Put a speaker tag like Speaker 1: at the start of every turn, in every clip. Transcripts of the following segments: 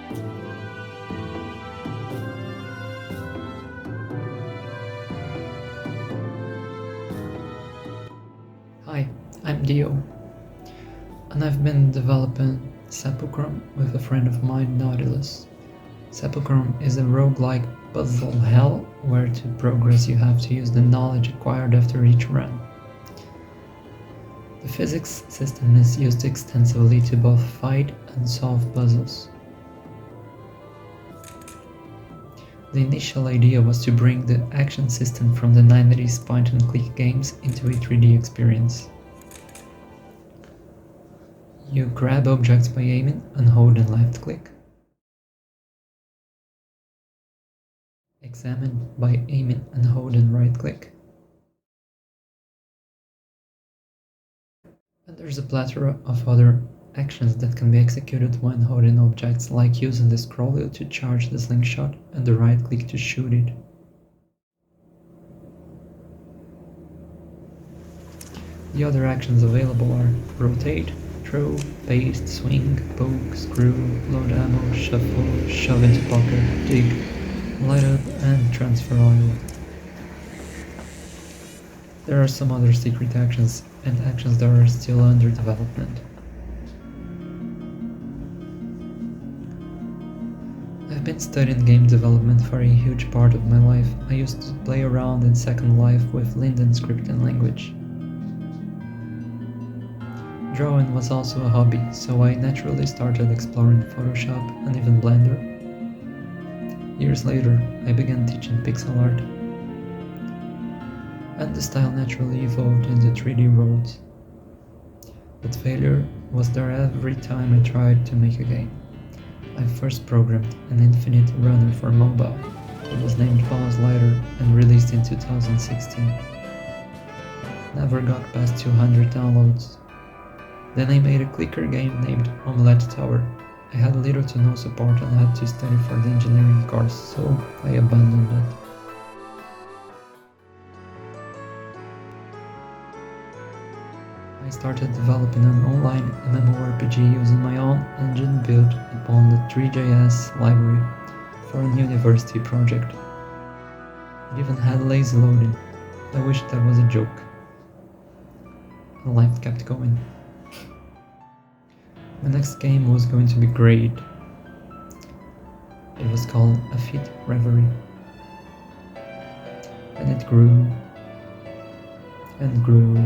Speaker 1: Hi, I'm Dio, and I've been developing Sepulchron with a friend of mine, Nautilus. Sepulchron is a roguelike puzzle hell where to progress you have to use the knowledge acquired after each run. The physics system is used extensively to both fight and solve puzzles. The initial idea was to bring the action system from the 90s point-and-click games into a 3D experience. You grab objects by aiming and holding left click, examine by aiming and holding right click, and there's a plethora of other actions that can be executed when holding objects, like using the scroll wheel to charge the slingshot and the right click to shoot it. The other actions available are rotate, throw, paste, swing, poke, screw, load ammo, shuffle, shove into pocket, dig, light up, and transfer oil. There are some other secret actions and actions that are still under development. I've been studying game development for a huge part of my life. I used to play around in Second Life with Linden scripting language. Drawing was also a hobby, so I naturally started exploring Photoshop and even Blender. Years later, I began teaching pixel art, and the style naturally evolved into 3D worlds. But failure was there every time I tried to make a game. I first programmed an infinite runner for mobile. It was named Boss Lighter and released in 2016. Never got past 200 downloads. Then I made a clicker game named Omelette Tower. I had little to no support and had to study for the engineering course, so I abandoned it. I started developing an online MMORPG using my own engine built upon the 3JS library for a university project. It even had lazy loading. I wish that was a joke. And life kept going. The next game was going to be great. It was called A Fit Reverie. And it grew and grew.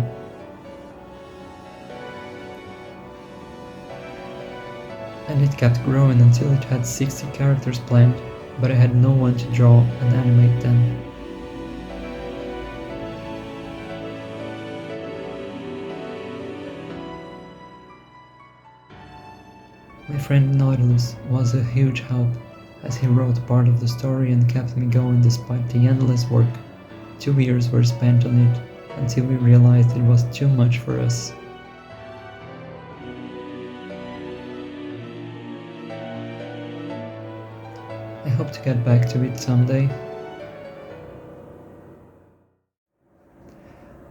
Speaker 1: And it kept growing until it had 60 characters planned, but I had no one to draw and animate them. My friend Nautilus was a huge help, as he wrote part of the story and kept me going despite the endless work. 2 years were spent on it, until we realized it was too much for us. I hope to get back to it someday.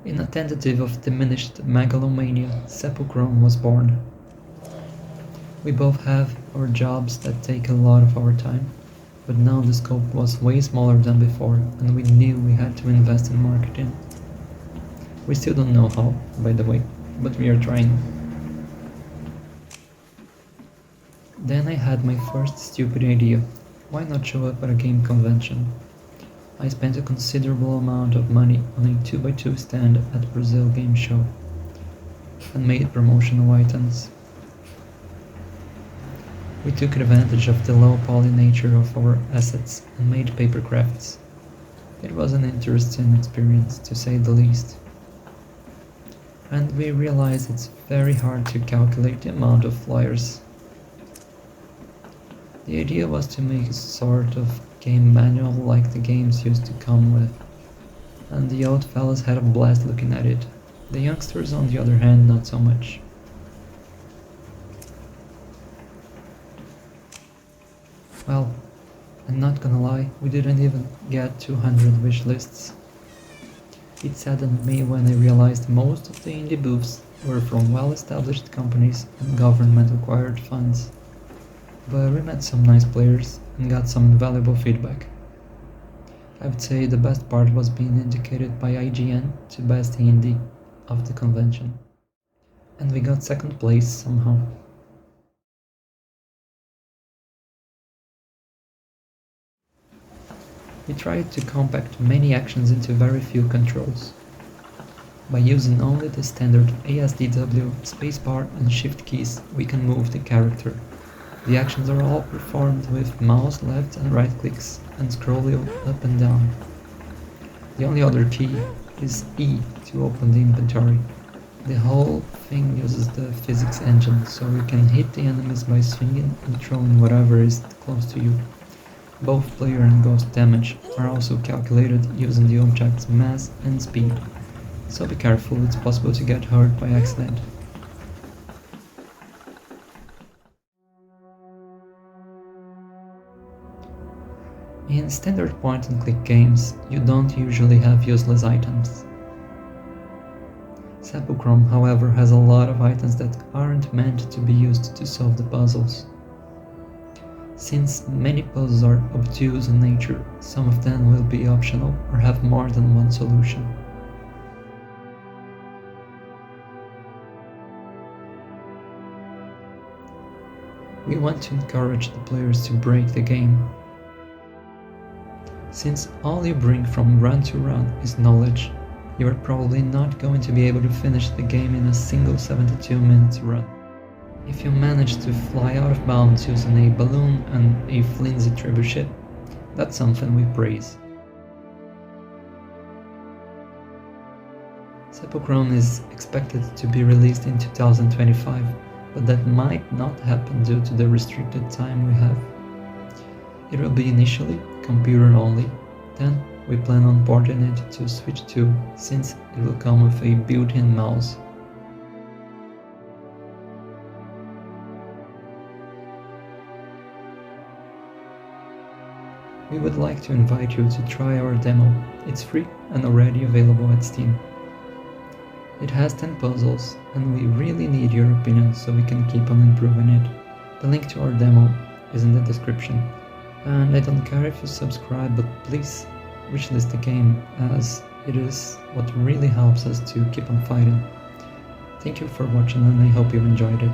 Speaker 1: In a tentative of diminished megalomania, Sepulchron was born. We both have our jobs that take a lot of our time, but now the scope was way smaller than before, and we knew we had to invest in marketing. We still don't know how, by the way, but we are trying. Then I had my first stupid idea. Why not show up at a game convention? I spent a considerable amount of money on a 2x2 stand at Brazil Game Show and made promotional items. We took advantage of the low poly nature of our assets and made paper crafts. It was an interesting experience, to say the least. And we realized it's very hard to calculate the amount of flyers. The idea was to make a sort of game manual like the games used to come with, and the old fellas had a blast looking at it. The youngsters, on the other hand, not so much. Well, I'm not gonna lie, we didn't even get 200 wish lists. It saddened me when I realized most of the indie booths were from well-established companies and government-acquired funds. but we met some nice players and got some valuable feedback. I would say the best part was being indicated by IGN to best indie of the convention. And we got second place somehow. We tried to compact many actions into very few controls. By using only the standard ASDW, spacebar and shift keys, we can move the character. The actions are all performed with mouse left and right clicks and scroll wheel up and down. The only other key is E to open the inventory. The whole thing uses the physics engine, so you can hit the enemies by swinging and throwing whatever is close to you. Both player and ghost damage are also calculated using the object's mass and speed, so be careful, it's possible to get hurt by accident. In standard point-and-click games, you don't usually have useless items. Sepulchron, however, has a lot of items that aren't meant to be used to solve the puzzles. Since many puzzles are obtuse in nature, some of them will be optional or have more than one solution. We want to encourage the players to break the game. Since all you bring from run to run is knowledge, you are probably not going to be able to finish the game in a single 72 minutes run. If you manage to fly out of bounds using a balloon and a flimsy trebuchet, that's something we praise. Sepulchron is expected to be released in 2025, but that might not happen due to the restricted time we have. It will be initially computer only, then we plan on porting it to Switch 2 since it will come with a built-in mouse. We would like to invite you to try our demo. It's free and already available at Steam. It has 10 puzzles and we really need your opinion so we can keep on improving it. The link to our demo is in the description. And I don't care if you subscribe, but please wishlist the game as it is what really helps us to keep on fighting. Thank you for watching and I hope you enjoyed it.